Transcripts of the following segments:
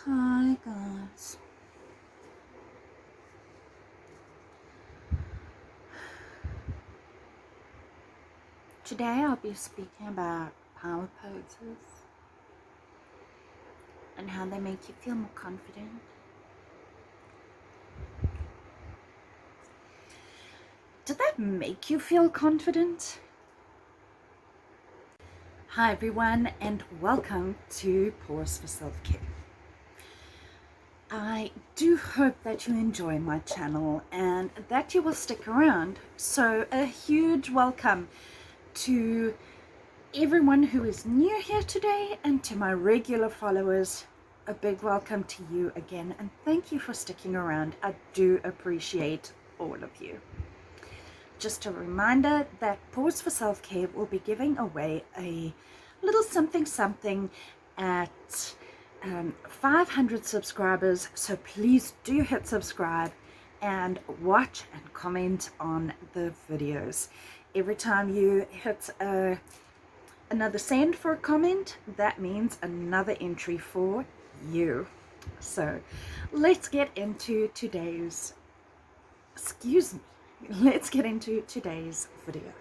Hi guys. Today I'll be speaking about power poses and how they make you feel more confident. Did that make you feel confident? Hi everyone and welcome to Pause for Self-Care. I do hope that you enjoy my channel and that you will stick around. So a huge welcome to everyone who is new here today, and to my regular followers, a big welcome to you again, and thank you for sticking around. I do appreciate all of you. Just a reminder that Pause for Self-Care will be giving away a little something at 500 subscribers, so please do hit subscribe and watch and comment on the videos. Every time you hit another send for a comment, that means another entry for you. So let's get into today's video.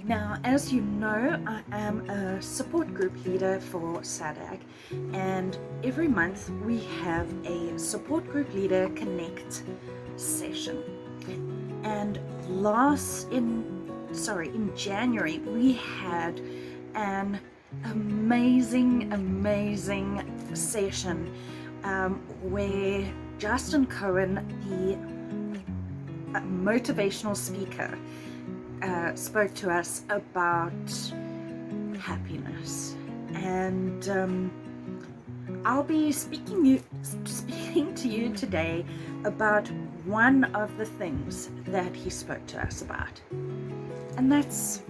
Now, as you know, I am a support group leader for SADAG, and every month we have a support group leader connect session. And in January we had an amazing session where Justin Cohen, the motivational speaker, spoke to us about happiness, and I'll be speaking to you today about one of the things that he spoke to us about, and that's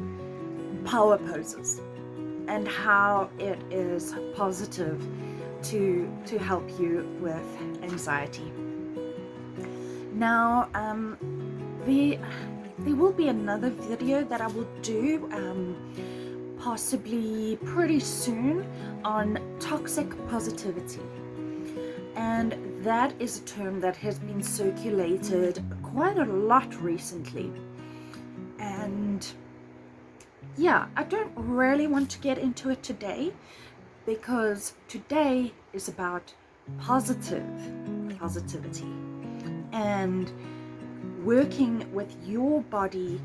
power poses and how it is positive to help you with anxiety. Now, there will be another video that I will do possibly pretty soon on toxic positivity, and that is a term that has been circulated quite a lot recently. And yeah, I don't really want to get into it today, because today is about positivity and working with your body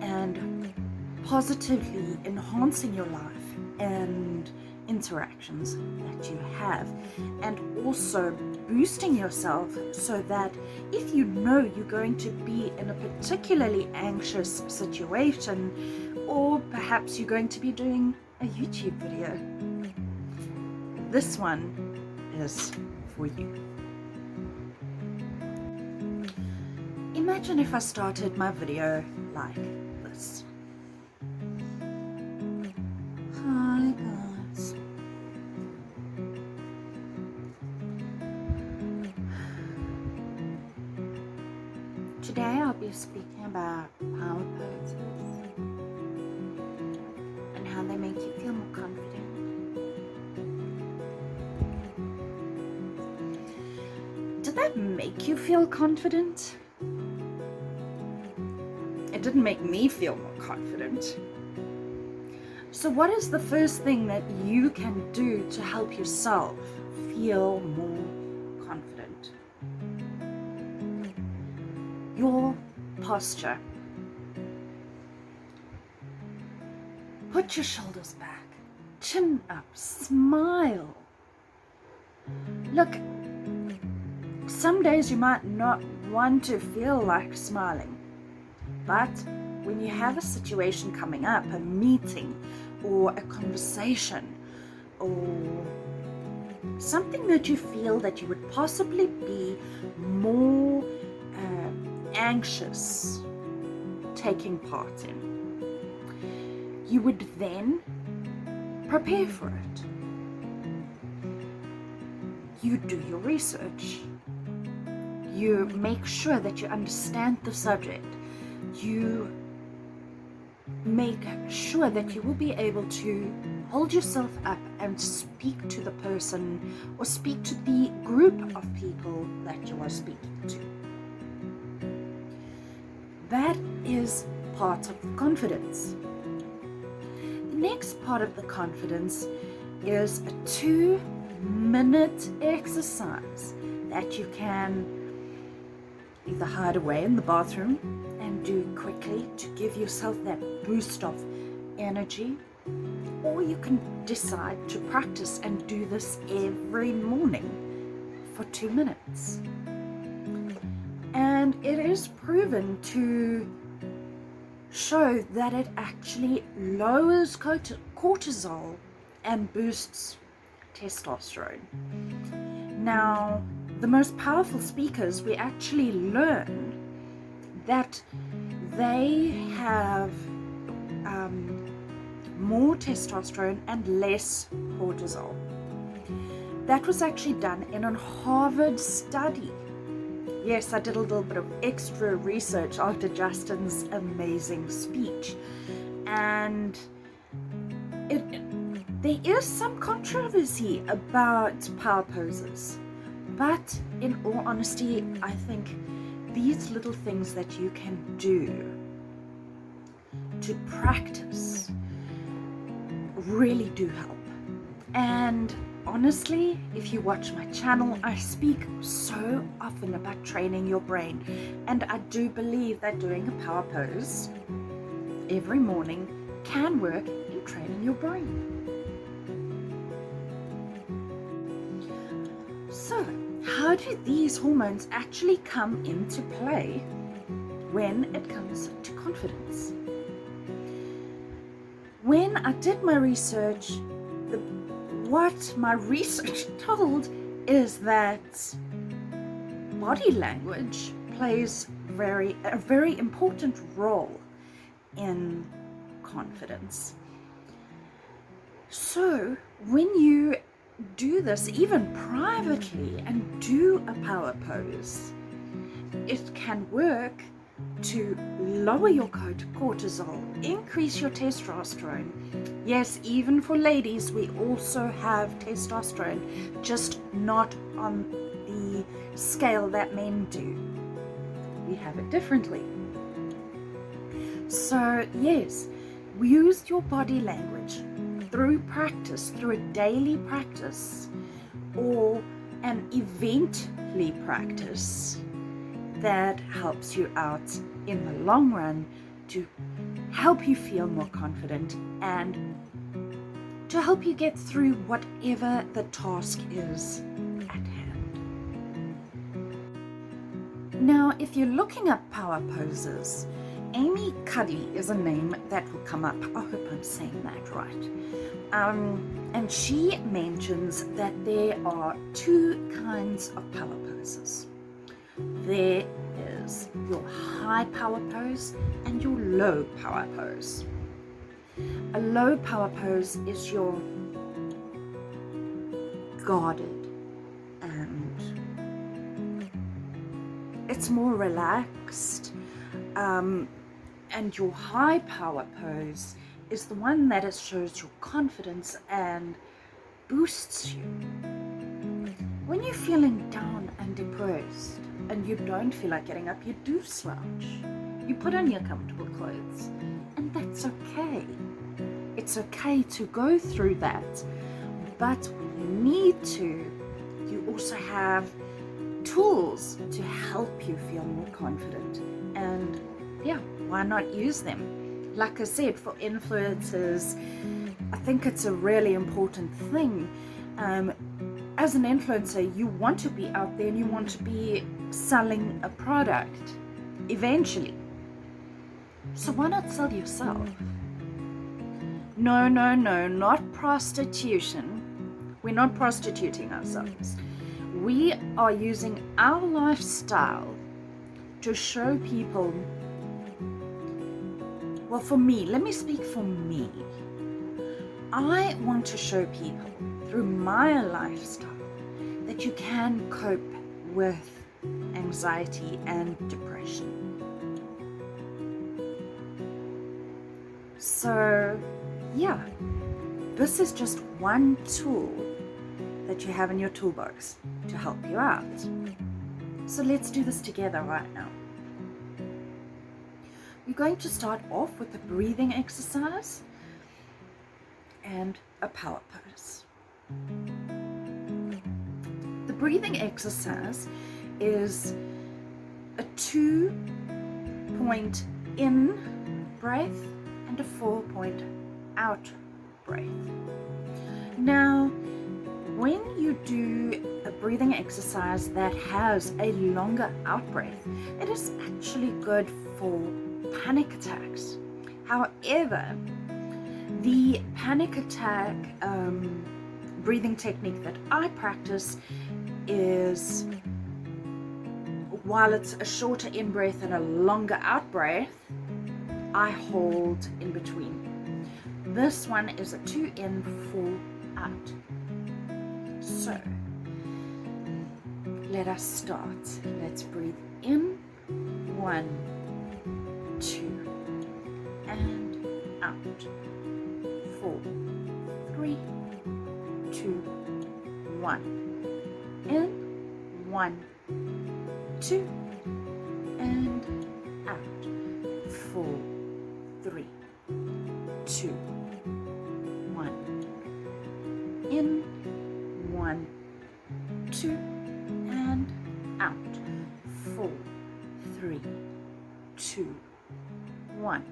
and positively enhancing your life and interactions that you have, and also boosting yourself so that if you know you're going to be in a particularly anxious situation, or perhaps you're going to be doing a YouTube video, this one is for you. Imagine if I started my video like this. Hi guys. Today I'll be speaking about power poses and how they make you feel more confident. Did that make you feel confident? It didn't make me feel more confident. So what is the first thing that you can do to help yourself feel more confident? Your posture. Put your shoulders back, chin up, smile. Look, some days you might not want to feel like smiling, but when you have a situation coming up, a meeting or a conversation or something that you feel that you would possibly be more anxious taking part in, you would then prepare for it. You do your research. You make sure that you understand the subject. You make sure that you will be able to hold yourself up and speak to the person or speak to the group of people that you are speaking to. That is part of the confidence. The next part of the confidence is a 2-minute exercise that you can either hide away in the bathroom and do quickly to give yourself that boost of energy, or you can decide to practice and do this every morning for 2 minutes. And it is proven to show that it actually lowers cortisol and boosts testosterone. Now, the most powerful speakers, we actually learn that they have more testosterone and less cortisol. That was actually done in a Harvard study. Yes, I did a little bit of extra research after Justin's amazing speech, and there is some controversy about power poses, but in all honesty, I think these little things that you can do to practice really do help. And honestly, if you watch my channel, I speak so often about training your brain, and I do believe that doing a power pose every morning can work in training your brain. So, how do these hormones actually come into play when it comes to confidence? When I did my research, what my research told is that body language plays a very important role in confidence. So when you do this, even privately, and do a power pose, it can work to lower your cortisol, increase your testosterone. Yes, even for ladies, we also have testosterone, just not on the scale that men do. We have it differently. So yes, use your body language through practice, through a daily practice or an evently practice that helps you out in the long run to help you feel more confident and to help you get through whatever the task is at hand. Now, if you're looking up power poses, Amy Cuddy is a name that will come up. I hope I'm saying that right. And she mentions that there are 2 kinds of power poses. There is your high power pose and your low power pose. A low power pose is your guarded and it's more relaxed. And your high power pose is the one that shows your confidence and boosts you. When you're feeling down and depressed and you don't feel like getting up, you do slouch. You put on your comfortable clothes, and that's okay. It's okay to go through that, but when you need to, you also have tools to help you feel more confident. And yeah, why not use them? Like I said, for influencers, I think it's a really important thing. As an influencer, you want to be out there and you want to be selling a product eventually. So why not sell yourself? No, not prostitution. We're not prostituting ourselves. We are using our lifestyle to show people well, for me, let me speak for me. I want to show people through my lifestyle that you can cope with anxiety and depression. So, yeah, this is just one tool that you have in your toolbox to help you out. So let's do this together right now. We're going to start off with a breathing exercise and a power pose. The breathing exercise is a 2-point in breath and a 4-point out breath. Now, when you do a breathing exercise that has a longer out breath, it is actually good for panic attacks. However, the panic attack breathing technique that I practice is, while it's a shorter in breath and a longer out breath, I hold in between. This one is a 2 in, 4 out. So let us start. Let's breathe in, 1, 2, and out, 4, 3, 2, 1. In, 1, 2, and out, 4, 3, 2, 1. In, 1, 2, and out, 4, 3, 2, 1.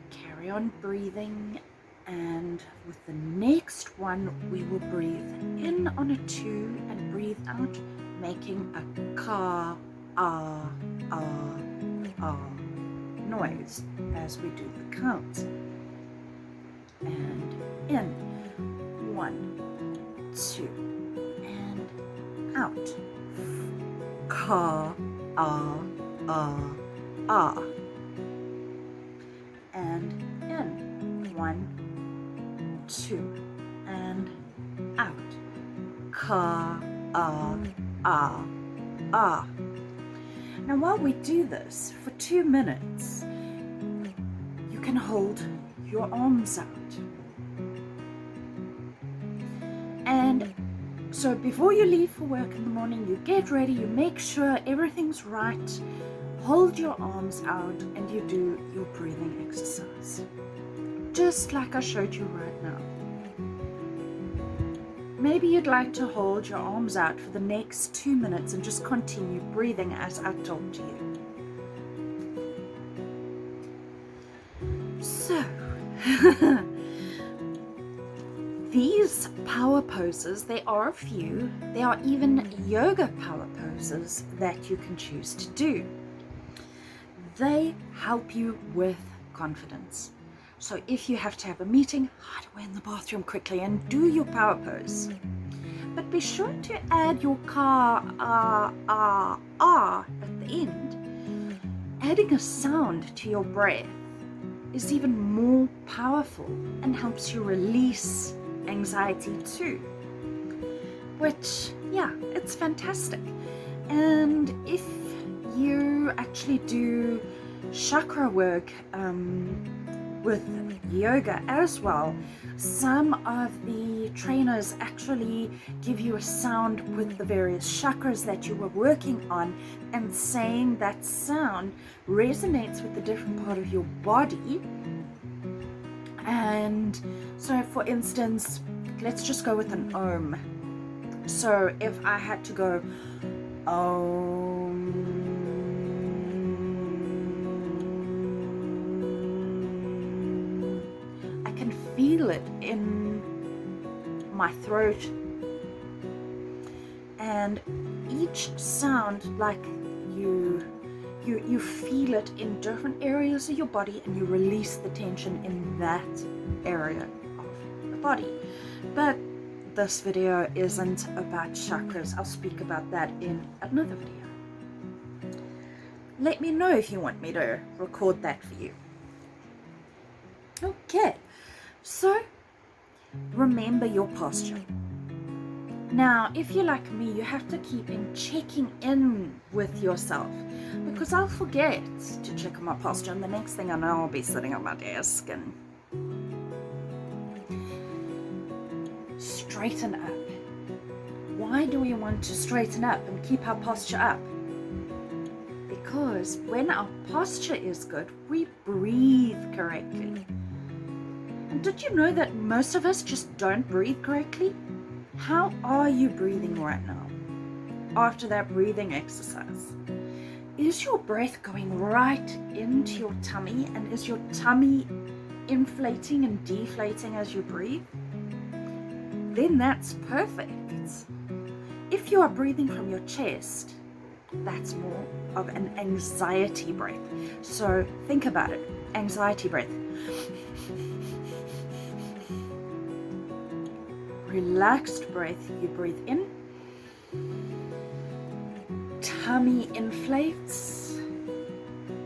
Carry on breathing, and with the next one we will breathe in on a 2 and breathe out, making a ka, ah, ah, ah noise as we do the count. And in, 1, 2, and out, ka, ah, ah, ah. And in, 1, 2, and out, ka, ah, ah, ah. Now while we do this for 2 minutes, you can hold your arms out. And so before you leave for work in the morning, you get ready, you make sure everything's right, hold your arms out, and you do your breathing exercise. Just like I showed you right now. Maybe you'd like to hold your arms out for the next 2 minutes and just continue breathing as I talk to you. So, these power poses, there are a few. There are even yoga power poses that you can choose to do. They help you with confidence. So if you have to have a meeting, hide away in the bathroom quickly and do your power pose. But be sure to add your ka, ah, ah, ah at the end. Adding a sound to your breath is even more powerful and helps you release anxiety too. Which, yeah, it's fantastic. And if you actually do chakra work with yoga as well, some of the trainers actually give you a sound with the various chakras that you were working on, and saying that sound resonates with the different part of your body. And so for instance, let's just go with an om. So if I had to go om, I can feel it in my throat, and each sound, like you feel it in different areas of your body, and you release the tension in that area of the body. But this video isn't about chakras. I'll speak about that in another video. Let me know if you want me to record that for you. Okay, so remember your posture. Now, if you're like me, you have to keep checking in with yourself, because I'll forget to check on my posture, and the next thing I know, I'll be sitting at my desk. And straighten up. Why do we want to straighten up and keep our posture up? Because when our posture is good, we breathe correctly. And did you know that most of us just don't breathe correctly? How are you breathing right now after that breathing exercise? Is your breath going right into your tummy, and is your tummy inflating and deflating as you breathe? Then that's perfect. If you are breathing from your chest, that's more of an anxiety breath. So think about it, anxiety breath. Relaxed breath, you breathe in, tummy inflates,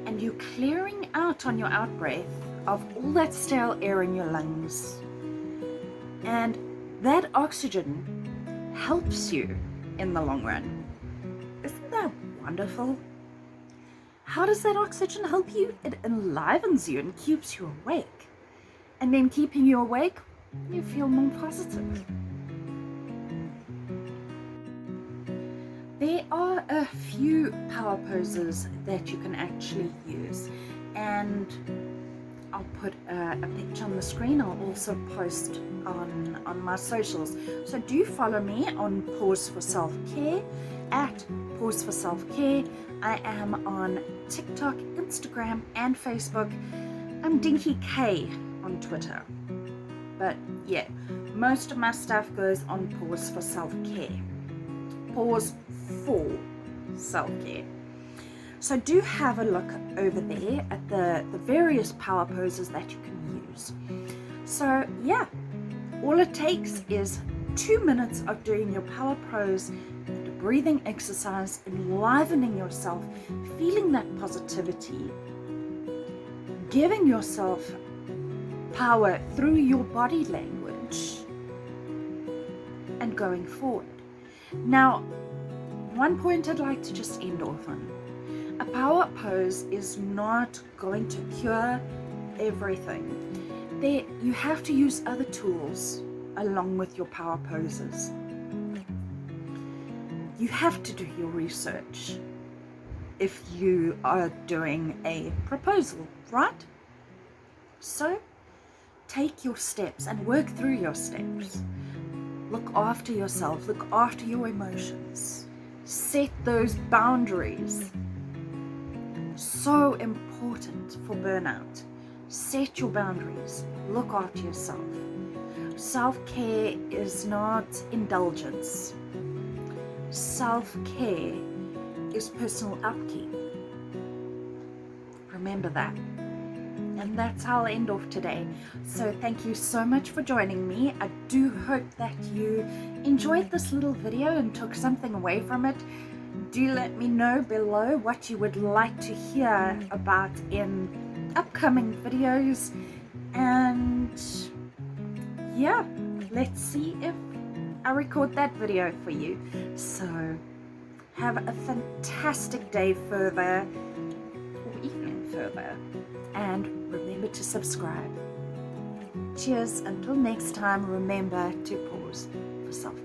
and you're clearing out on your out breath of all that stale air in your lungs. And that oxygen helps you in the long run. Isn't that wonderful? How does that oxygen help you? It enlivens you and keeps you awake. And then keeping you awake, you feel more positive. There are a few power poses that you can actually use, and I'll put a picture on the screen. I'll also post on my socials. So do follow me on Pause for Self-Care, at Pause for Self-Care. I am on TikTok, Instagram, and Facebook. I'm Dinky K on Twitter. But yeah, most of my stuff goes on Pause for Self-Care. Pause for Self-Care. So do have a look over there at the various power poses that you can use. So yeah, all it takes is 2 minutes of doing your power pose, the breathing exercise, enlivening yourself, feeling that positivity, giving yourself power through your body language, and going forward. Now, one point I'd like to just end off on. A power pose is not going to cure everything. You have to use other tools along with your power poses. You have to do your research if you are doing a proposal, right? So take your steps and work through your steps. Look after yourself, look after your emotions. Set those boundaries. So important for burnout. Set your boundaries. Look after yourself. Self-care is not indulgence. Self-care is personal upkeep. Remember that. And that's how I'll end off today. So thank you so much for joining me. I do hope that you enjoyed this little video and took something away from it. Do let me know below what you would like to hear about in upcoming videos. And yeah, let's see if I record that video for you. So have a fantastic day further, or evening further. And remember to subscribe. Cheers. Until next time, remember to pause for self-care.